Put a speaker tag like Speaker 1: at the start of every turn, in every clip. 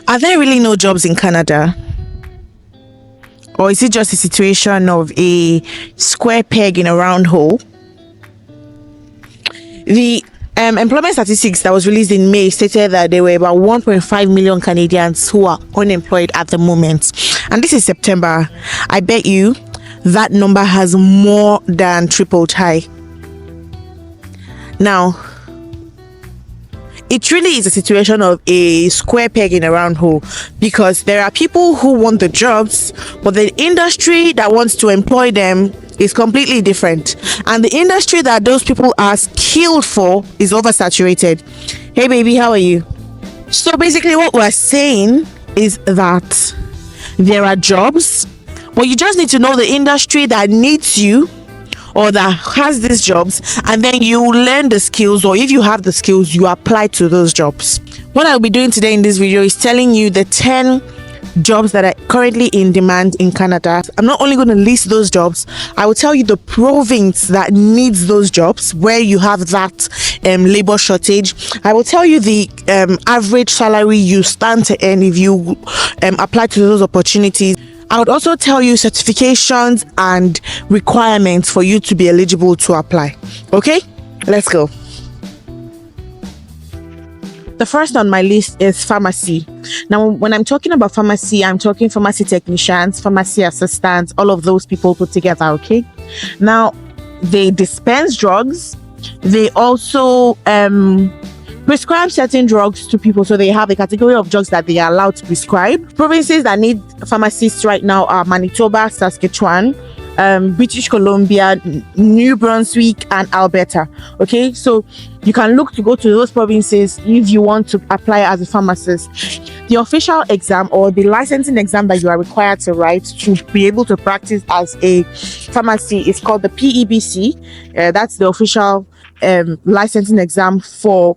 Speaker 1: Are there really no jobs in Canada? Or is it just a situation of a square peg in a round hole? The employment statistics that was released in May stated that there were about 1.5 million Canadians who are unemployed at the moment. And this is September. I bet you that number has more than tripled high. Now, it really is a situation of a square peg in a round hole, because there are people who want the jobs, but the industry that wants to employ them is completely different, and the industry that those people are skilled for is oversaturated. Hey baby, how are you? So basically what we're saying is that there are jobs, but you just need to know the industry that needs you or that has these jobs, and then you learn the skills, or if you have the skills, you apply to those jobs. What I'll be doing today in this video is telling you the 10 jobs that are currently in demand in Canada. I'm not only going to list those jobs, I will tell you the province that needs those jobs, where you have that labor shortage. I will tell you the average salary you stand to earn if you apply to those opportunities. I would also tell you certifications and requirements for you to be eligible to apply. Okay, let's go. The first on my list is pharmacy. Now, when I'm talking about pharmacy, I'm talking pharmacy technicians, pharmacy assistants, all of those people put together, okay? Now, they dispense drugs. They also prescribe certain drugs to people, so they have a category of drugs that they are allowed to prescribe. Provinces that need pharmacists right now are Manitoba, Saskatchewan, British Columbia, New Brunswick, and Alberta. Okay, so you can look to go to those provinces if you want to apply as a pharmacist. The official exam or the licensing exam that you are required to write to be able to practice as a pharmacy is called the PEBC. That's the official licensing exam for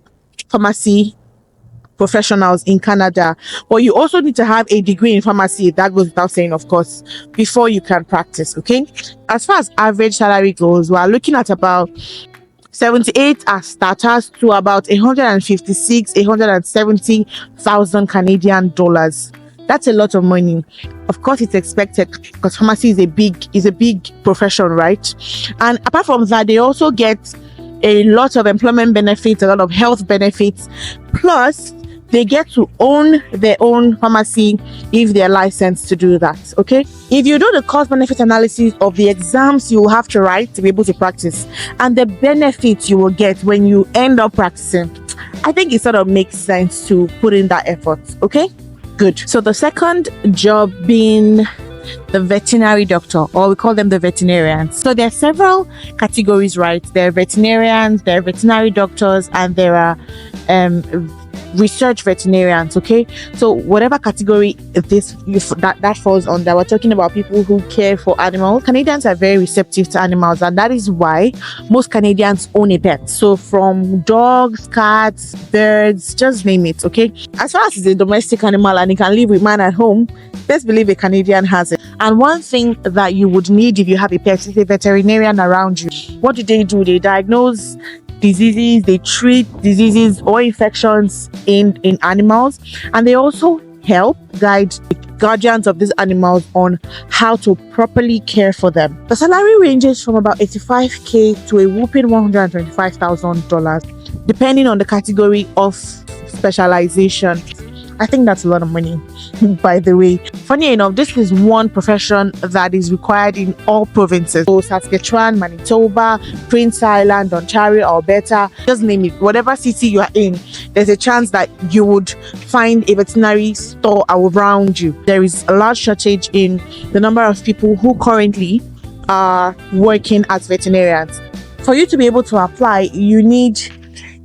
Speaker 1: pharmacy professionals in Canada. But you also need to have a degree in pharmacy, that goes without saying, of course, before you can practice. Okay, as far as average salary goes, we are looking at about 78 as starters to about 170,000 Canadian dollars. That's a lot of money. Of course, it's expected because pharmacy is a big profession, right? And apart from that, they also get a lot of employment benefits, a lot of health benefits, plus they get to own their own pharmacy if they're licensed to do that. Okay, if you do the cost benefit analysis of the exams you will have to write to be able to practice and the benefits you will get when you end up practicing, I think it sort of makes sense to put in that effort. Okay, good. So the second job being the veterinary doctor, or we call them the veterinarians. So there are several categories, right? There are veterinarians, there are veterinary doctors, and there are research veterinarians. Okay, so whatever category that falls under, we're talking about people who care for animals. Canadians are very receptive to animals, and that is why most Canadians own a pet. So from dogs, cats, birds, just name it. Okay, as far as it's a domestic animal and it can live with man at home, best believe a Canadian has it. And one thing that you would need if you have a pet is a veterinarian around you. What do? They diagnose diseases, they treat diseases or infections in animals, and they also help guide the guardians of these animals on how to properly care for them. The salary ranges from about $85,000 to a whooping $125,000, depending on the category of specialization. I think that's a lot of money, by the way. Funny enough, this is one profession that is required in all provinces. So Saskatchewan, Manitoba, Prince Island, Ontario, Alberta, just name it. Whatever city you are in, there's a chance that you would find a veterinary store around you. There is a large shortage in the number of people who currently are working as veterinarians. For you to be able to apply, you need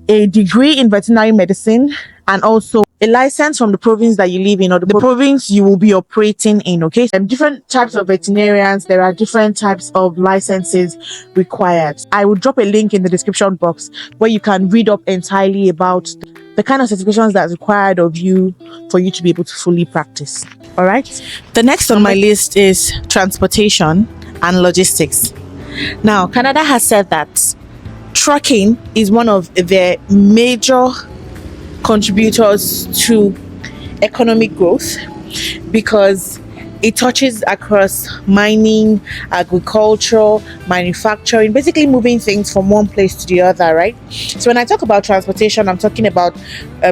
Speaker 1: a degree in veterinary medicine and also a license from the province that you live in or the province you will be operating in. Okay, different types of veterinarians, there are different types of licenses required. I will drop a link in the description box where you can read up entirely about the kind of certifications that's required of you for you to be able to fully practice. All right, the next on my list is transportation and logistics. Now, Canada has said that trucking is one of their major contributors to economic growth because it touches across mining, agriculture, manufacturing, basically moving things from one place to the other, right? So when I talk about transportation, I'm talking about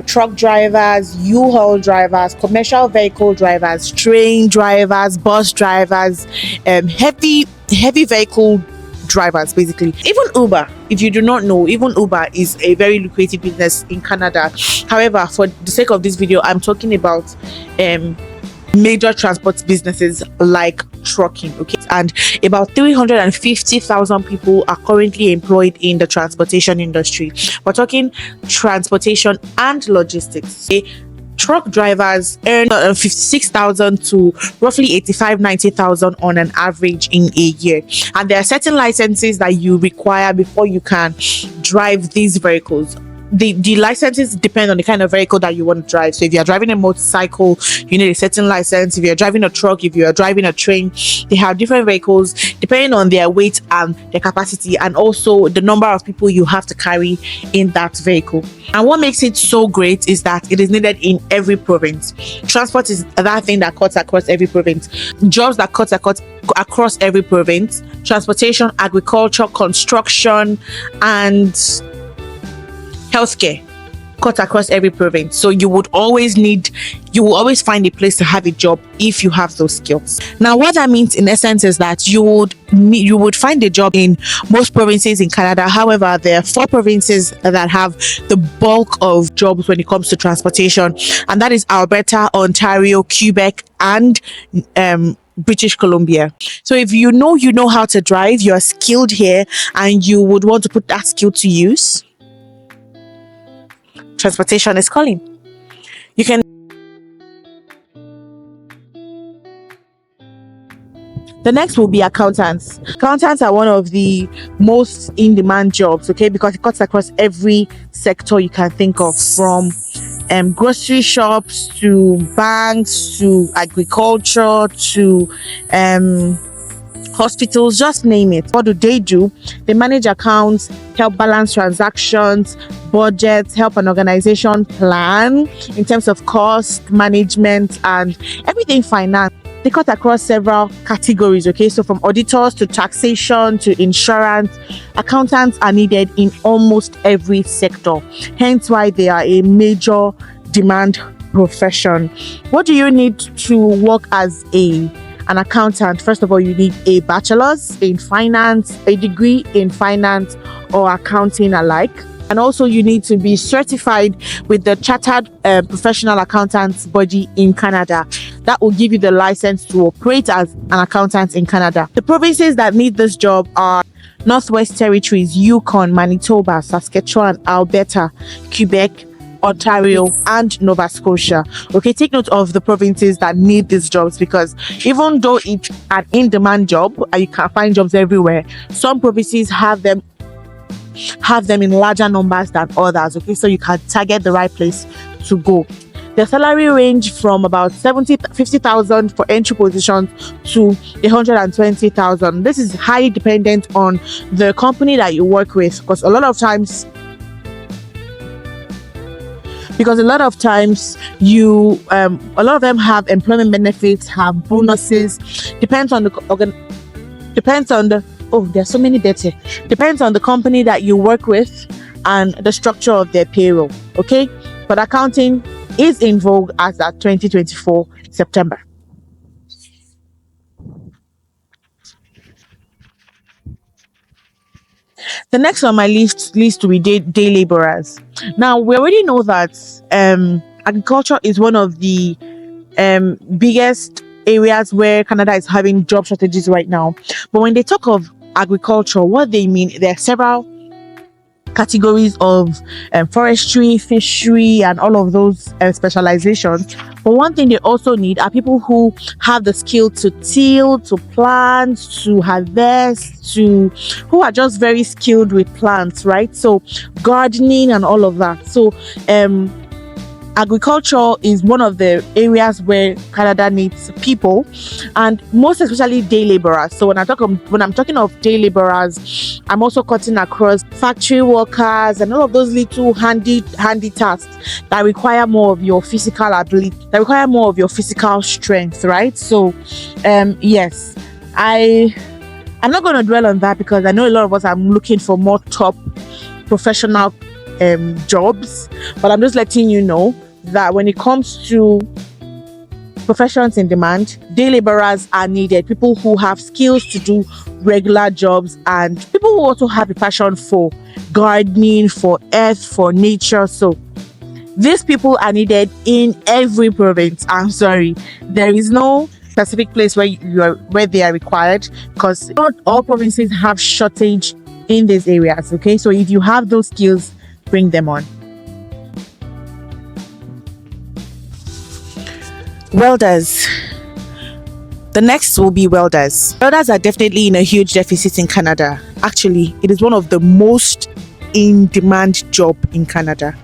Speaker 1: truck drivers, U-Haul drivers, commercial vehicle drivers, train drivers, bus drivers, heavy vehicle drivers, basically. Even Uber, if you do not know, even Uber is a very lucrative business in Canada. However, for the sake of this video, I'm talking about major transport businesses like trucking, okay? And about 350,000 people are currently employed in the transportation industry. We're talking transportation and logistics, okay? Truck drivers earn 56,000 to roughly 90,000 on an average in a year, and there are certain licenses that you require before you can drive these vehicles. The licenses depend on the kind of vehicle that you want to drive. So if you're driving a motorcycle, you need a certain license. If you're driving a truck, if you're driving a train, they have different vehicles depending on their weight and their capacity, and also the number of people you have to carry in that vehicle. And what makes it so great is that it is needed in every province. Transport is that thing that cuts across every province. Jobs that cuts across every province: transportation, agriculture, construction, and healthcare cut across every province. So you will always find a place to have a job if you have those skills. Now, what that means in essence is that you would find a job in most provinces in Canada. However, there are 4 provinces that have the bulk of jobs when it comes to transportation, and that is Alberta, Ontario, Quebec, and British Columbia. So if you know how to drive, you are skilled here, and you would want to put that skill to use, transportation is calling. You can. The next will be accountants. Accountants are one of the most in-demand jobs, okay, because it cuts across every sector you can think of, from grocery shops to banks to agriculture to hospitals, just name it. What do? They manage accounts, help balance transactions, budgets, help an organization plan in terms of cost management and everything finance. They cut across several categories, okay? So from auditors to taxation to insurance, accountants are needed in almost every sector. Hence why they are a major demand profession. What do you need to work as an accountant? First of all, you need a bachelor's in finance, a degree in finance or accounting alike. And also you need to be certified with the Chartered Professional Accountants body in Canada. That will give you the license to operate as an accountant in Canada. The provinces that need this job are Northwest Territories, Yukon, Manitoba, Saskatchewan, Alberta, Quebec, Ontario, and Nova Scotia. Okay, take note of the provinces that need these jobs, because even though it's an in-demand job and you can find jobs everywhere, some provinces have them in larger numbers than others. Okay, so you can target the right place to go. The salary range from about 50,000 for entry positions to 120,000. This is highly dependent on the company that you work with, because a lot of times you a lot of them have employment benefits, have bonuses. Depends on the company that you work with and the structure of their payroll. Okay, but accounting is in vogue as at 2024 September. The next on my list will be day laborers. Now, we already know that agriculture is one of the biggest areas where Canada is having job shortages right now. But when they talk of agriculture, what they mean, there are several categories of forestry, fishery, and all of those specializations. But one thing they also need are people who have the skill to till, to plant, to harvest, who are just very skilled with plants, right? So gardening and all of that. So agriculture is one of the areas where Canada needs people, and most especially day laborers. So when I'm talking of day laborers, I'm also cutting across factory workers and all of those little handy tasks that require more of your physical ability, that require more of your physical strength, right? So yes, I'm not going to dwell on that because I know a lot of us are looking for more top professional jobs, but I'm just letting you know that when it comes to professions in demand, day laborers are needed, people who have skills to do regular jobs, and people who also have a passion for gardening, for earth, for nature. So these people are needed in every province. I'm sorry, there is no specific place where they are required, because not all provinces have shortage in these areas. Okay, so if you have those skills, bring them on. Welders. The next will be welders. Welders are definitely in a huge deficit in Canada. Actually, it is one of the most in-demand job in Canada.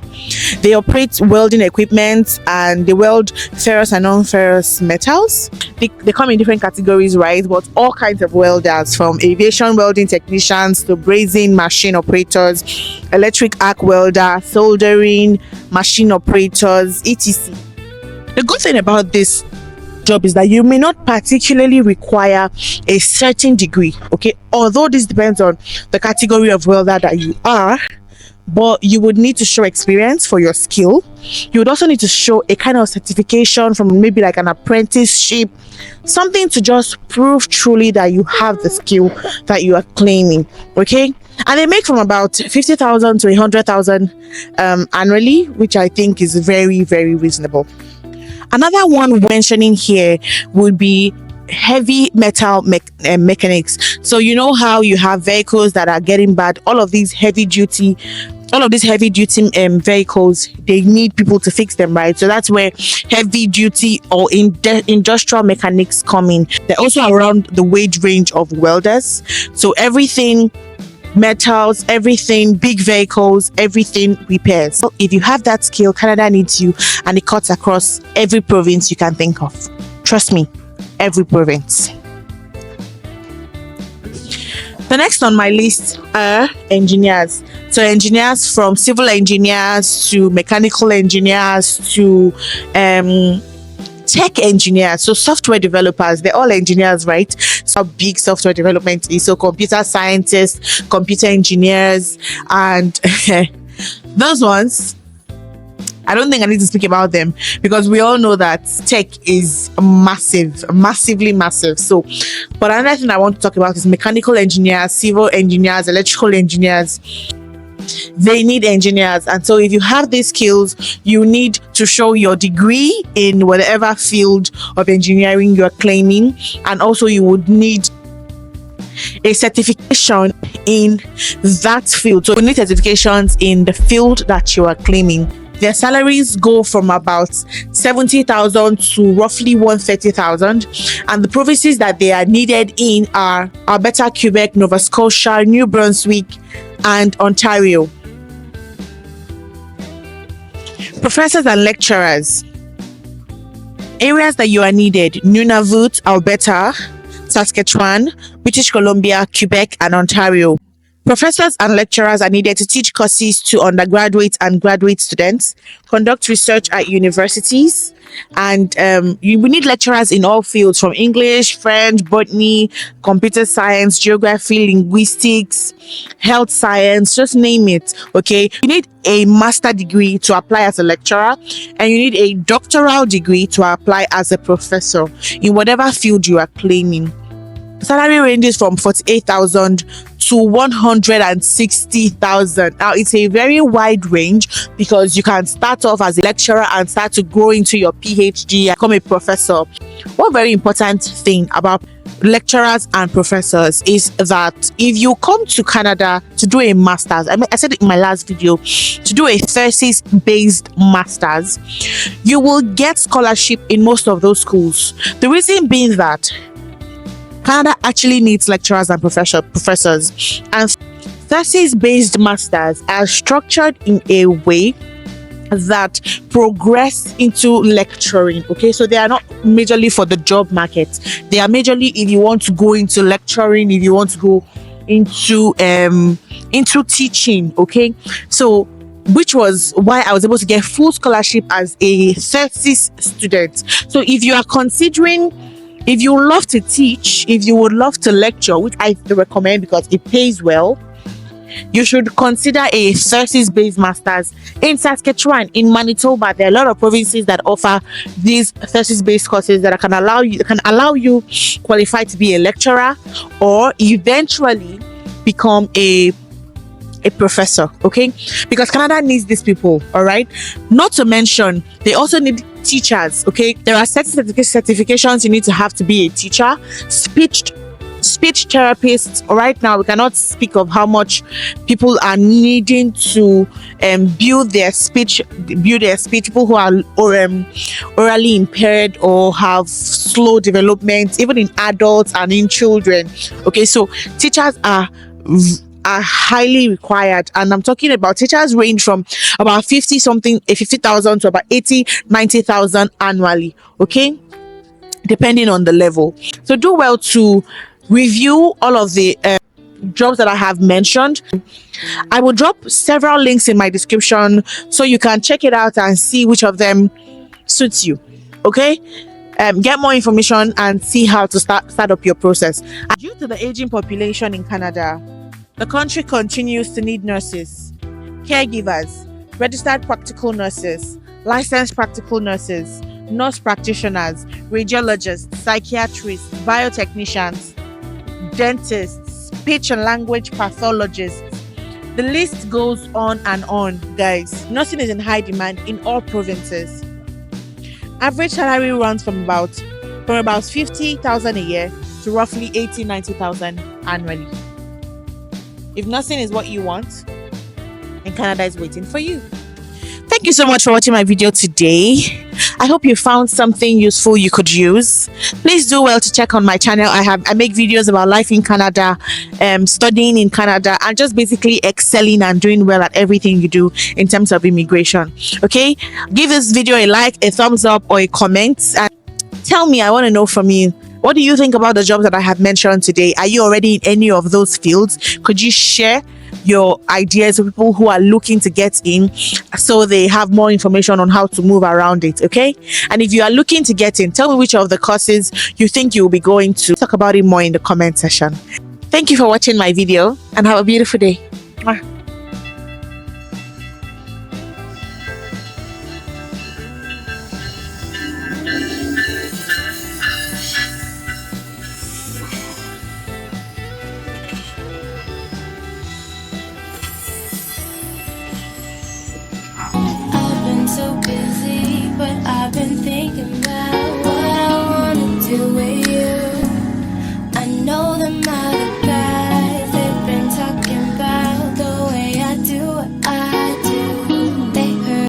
Speaker 1: They operate welding equipment and they weld ferrous and non-ferrous metals. They come in different categories, right? But all kinds of welders, from aviation welding technicians to brazing machine operators, electric arc welder, soldering machine operators, etc. The good thing about this job is that you may not particularly require a certain degree, okay? Although this depends on the category of welder that you are, but you would need to show experience for your skill. You would also need to show a kind of certification from maybe like an apprenticeship, something to just prove truly that you have the skill that you are claiming, okay? And they make from about 50,000 to 100,000 annually, which I think is very, very reasonable. Another one mentioning here would be heavy metal mechanics. So you know how you have vehicles that are getting bad, all of these heavy duty vehicles, they need people to fix them, right? So that's where heavy duty or industrial mechanics come in. They're also around the wage range of welders. So everything metals, everything big vehicles, everything repairs. So if you have that skill, Canada needs you, and it cuts across every province you can think of. Trust me, every province. The next on my list are engineers. So engineers, from civil engineers to mechanical engineers to tech engineers, so software developers, they're all engineers, right? So big software development is, so computer scientists, computer engineers, and those ones, I don't think I need to speak about them because we all know that tech is massively massive. So, but another thing I want to talk about is mechanical engineers, civil engineers, electrical engineers. They need engineers, and so if you have these skills, you need to show your degree in whatever field of engineering you're claiming, and also you would need a certification in that field. So you need certifications in the field that you are claiming. Their salaries go from about 70,000 to roughly 130,000, and the provinces that they are needed in are Alberta, Quebec, Nova Scotia, New Brunswick, and Ontario. Professors and lecturers. Areas that you are needed: Nunavut, Alberta, Saskatchewan, British Columbia, Quebec, and Ontario. Professors and lecturers are needed to teach courses to undergraduate and graduate students, conduct research at universities, and we need lecturers in all fields, from English, French, botany, computer science, geography, linguistics, health science, just name it, okay? You need a master degree to apply as a lecturer, and you need a doctoral degree to apply as a professor in whatever field you are claiming. Salary ranges from 48,000 to 160,000. Now, it's a very wide range because you can start off as a lecturer and start to grow into your PhD and become a professor. One very important thing about lecturers and professors is that if you come to Canada to do a master's, I said it in my last video, to do a thesis-based master's, you will get scholarship in most of those schools. The reason being that Canada actually needs lecturers and professors, and thesis-based masters are structured in a way that progress into lecturing. Okay, so they are not majorly for the job market, they are majorly if you want to go into lecturing, if you want to go into teaching. Okay, so which was why I was able to get full scholarship as a thesis student. So if you are considering, if you love to teach, if you would love to lecture, which I recommend because it pays well, you should consider a thesis-based masters in Saskatchewan. In Manitoba, there are a lot of provinces that offer these thesis-based courses that can allow you qualify to be a lecturer or eventually become a professor. Okay, because Canada needs these people. All right, not to mention they also need teachers. Okay, there are certifications you need to have to be a teacher. Speech therapists. Right now we cannot speak of how much people are needing to build their speech. People who are orally impaired or have slow development, even in adults and in children. Okay, so teachers are highly required, and I'm talking about teachers range from about 50,000 to about 90,000 annually. Okay, depending on the level. So do well to review all of the jobs that I have mentioned. I will drop several links in my description so you can check it out and see which of them suits you. Okay, get more information and see how to start up your process. Due to the aging population in Canada, the country continues to need nurses, caregivers, registered practical nurses, licensed practical nurses, nurse practitioners, radiologists, psychiatrists, biotechnicians, dentists, speech and language pathologists. The list goes on and on, guys. Nursing is in high demand in all provinces. Average salary runs from about 50,000 a year to roughly 90,000 annually. If nursing is what you want, and Canada is waiting for you. Thank you so much for watching my video today. I hope you found something useful you could use. Please do well to check on my channel. I make videos about life in Canada, studying in Canada, and just basically excelling and doing well at everything you do in terms of immigration. Okay, give this video a like, a thumbs up, or a comment, and tell me. I want to know from you. What do you think about the jobs that I have mentioned today? Are you already in any of those fields? Could you share your ideas with people who are looking to get in so they have more information on how to move around it? Okay, and if you are looking to get in, tell me which of the courses you think you will be going to. Talk about it more in the comment section. Thank you for watching my video and have a beautiful day.